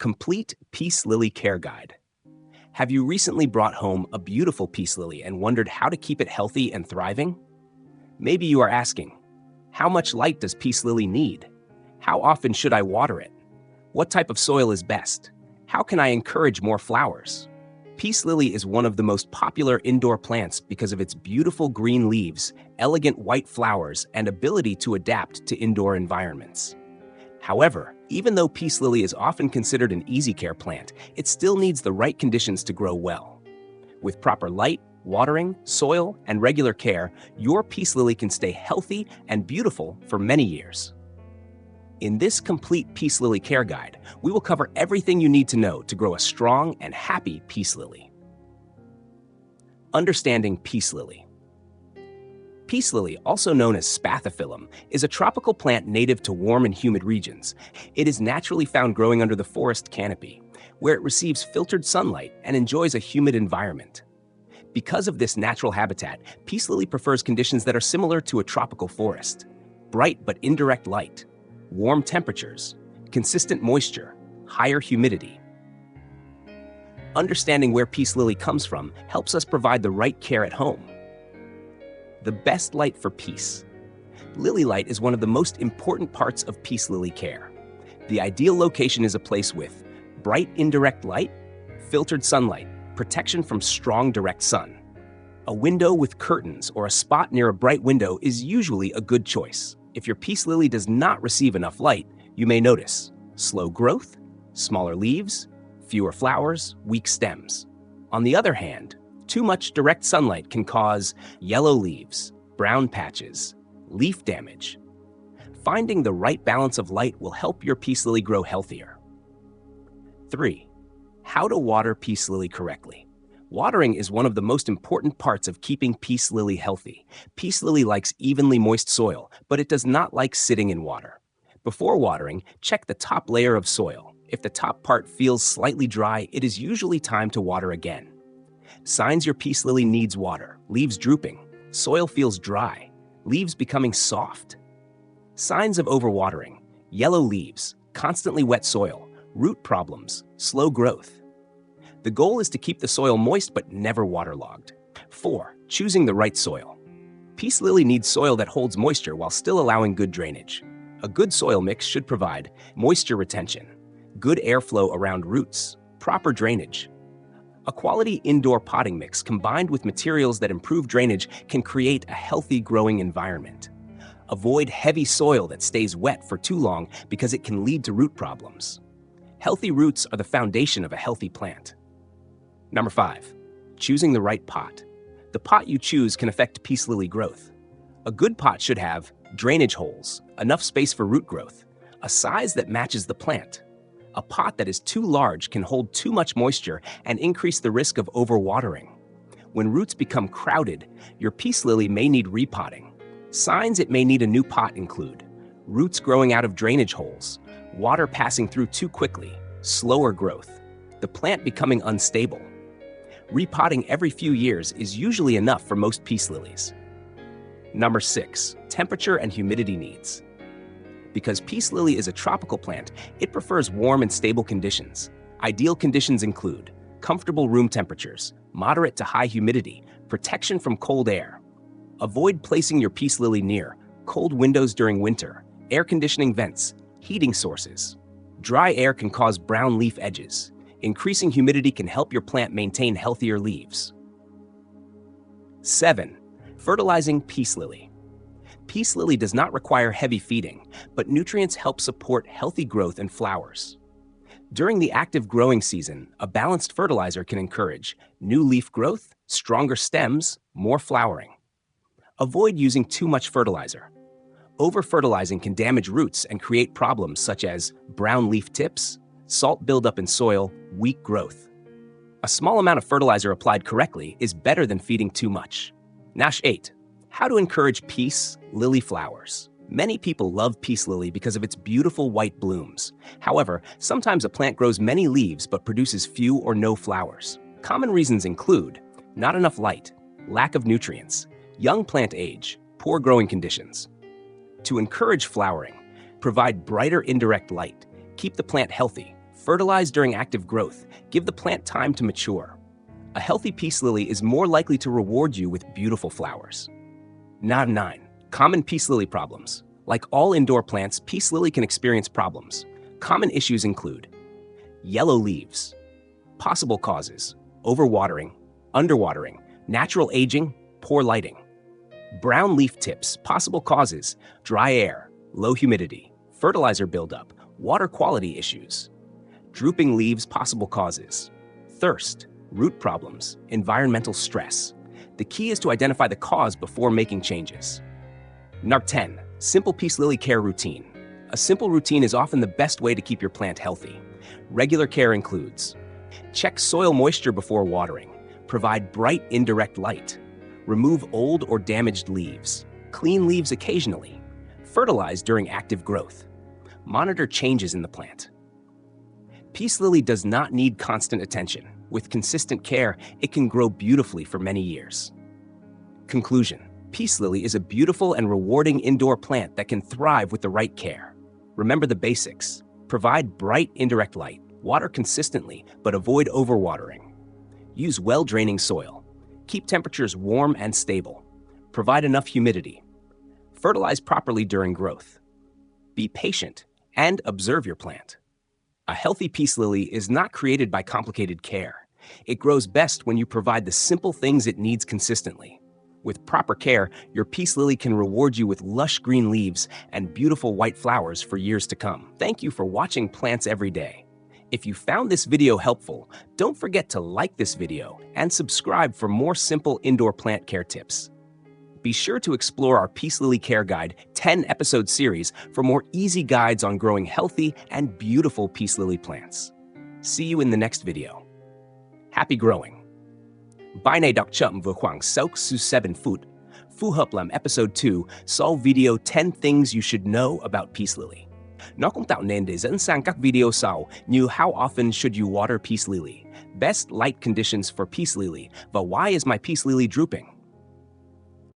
Complete Peace Lily Care Guide. Have you recently brought home a beautiful peace lily and wondered how to keep it healthy and thriving? Maybe you are asking, how much light does peace lily need? How often should I water it? What type of soil is best? How can I encourage more flowers? Peace lily is one of the most popular indoor plants because of its beautiful green leaves, elegant white flowers, and ability to adapt to indoor environments. However, even though peace lily is often considered an easy care plant, it still needs the right conditions to grow well. With proper light, watering, soil, and regular care, your peace lily can stay healthy and beautiful for many years. In this complete peace lily care guide, we will cover everything you need to know to grow a strong and happy peace lily. Understanding peace lily. Peace lily, also known as spathiphyllum, is a tropical plant native to warm and humid regions. It is naturally found growing under the forest canopy, where it receives filtered sunlight and enjoys a humid environment. Because of this natural habitat, peace lily prefers conditions that are similar to a tropical forest: bright but indirect light, warm temperatures, consistent moisture, higher humidity. Understanding where peace lily comes from helps us provide the right care at home. The best light for peace. Lily light is one of the most important parts of peace lily care. The ideal location is a place with bright indirect light, filtered sunlight, protection from strong direct sun. A window with curtains or a spot near a bright window is usually a good choice. If your peace lily does not receive enough light, you may notice slow growth, smaller leaves, fewer flowers, weak stems. On the other hand, too much direct sunlight can cause yellow leaves, brown patches, leaf damage. Finding the right balance of light will help your peace lily grow healthier. 3. How to water peace lily correctly. Watering is one of the most important parts of keeping peace lily healthy. Peace lily likes evenly moist soil, but it does not like sitting in water. Before watering, check the top layer of soil. If the top part feels slightly dry, it is usually time to water again. Signs your peace lily needs water: leaves drooping, soil feels dry, leaves becoming soft. Signs of overwatering: yellow leaves, constantly wet soil, root problems, slow growth. The goal is to keep the soil moist but never waterlogged. 4. Choosing the right soil. Peace lily needs soil that holds moisture while still allowing good drainage. A good soil mix should provide moisture retention, good airflow around roots, proper drainage. A quality indoor potting mix combined with materials that improve drainage can create a healthy growing environment. Avoid heavy soil that stays wet for too long because it can lead to root problems. Healthy roots are the foundation of a healthy plant. Number 5. Choosing the right pot. The pot you choose can affect peace lily growth. A good pot should have drainage holes, enough space for root growth, a size that matches the plant. A pot that is too large can hold too much moisture and increase the risk of overwatering. When roots become crowded, your peace lily may need repotting. Signs it may need a new pot include roots growing out of drainage holes, water passing through too quickly, slower growth, the plant becoming unstable. Repotting every few years is usually enough for most peace lilies. Number 6. Temperature and humidity needs. Because peace lily is a tropical plant, it prefers warm and stable conditions. Ideal conditions include comfortable room temperatures, moderate to high humidity, protection from cold air. Avoid placing your peace lily near cold windows during winter, air conditioning vents, heating sources. Dry air can cause brown leaf edges. Increasing humidity can help your plant maintain healthier leaves. 7. Fertilizing peace lily. Peace lily does not require heavy feeding, but nutrients help support healthy growth and flowers. During the active growing season, a balanced fertilizer can encourage new leaf growth, stronger stems, more flowering. Avoid using too much fertilizer. Over-fertilizing can damage roots and create problems such as brown leaf tips, salt buildup in soil, weak growth. A small amount of fertilizer applied correctly is better than feeding too much. 8. How to encourage peace lily flowers. Many people love peace lily because of its beautiful white blooms. However, sometimes a plant grows many leaves but produces few or no flowers. Common reasons include not enough light, lack of nutrients, young plant age, poor growing conditions. To encourage flowering, provide brighter indirect light, keep the plant healthy, Fertilize during active growth. Give the plant time to mature. A healthy peace lily is more likely to reward you with beautiful flowers. 9. Common peace lily problems. Like all indoor plants, peace lily can experience problems. Common issues include yellow leaves. Possible causes: overwatering, underwatering, natural aging, poor lighting. Brown leaf tips. Possible causes: dry air, low humidity, fertilizer buildup, water quality issues. Drooping leaves. Possible causes: thirst, root problems, environmental stress. The key is to identify the cause before making changes. 10. Simple peace lily care routine. A simple routine is often the best way to keep your plant healthy. Regular care includes: check soil moisture before watering, provide bright indirect light, remove old or damaged leaves, clean leaves occasionally, fertilize during active growth, monitor changes in the plant. Peace lily does not need constant attention. With consistent care, it can grow beautifully for many years. Conclusion: peace lily is a beautiful and rewarding indoor plant that can thrive with the right care. Remember the basics. Provide bright indirect light, water consistently, but avoid overwatering. Use well-draining soil. Keep temperatures warm and stable. Provide enough humidity. Fertilize properly during growth. Be patient and observe your plant. A healthy peace lily is not created by complicated care. It grows best when you provide the simple things it needs consistently. With proper care, your peace lily can reward you with lush green leaves and beautiful white flowers for years to come. Thank you for watching Plants Every Day. If you found this video helpful, don't forget to like this video and subscribe for more simple indoor plant care tips. Be sure to explore our Peace Lily Care Guide 10-episode series for more easy guides on growing healthy and beautiful peace lily plants. See you in the next video. Happy growing! Bài này đọc chậm vừa khoảng 6-7 phút. Phù hợp làm episode 2 sau video 10 things you should know about peace lily. Nó cũng tạo nền để dẫn sang các video sau như How often should you water peace lily, Best light conditions for peace lily, và Why is my peace lily drooping?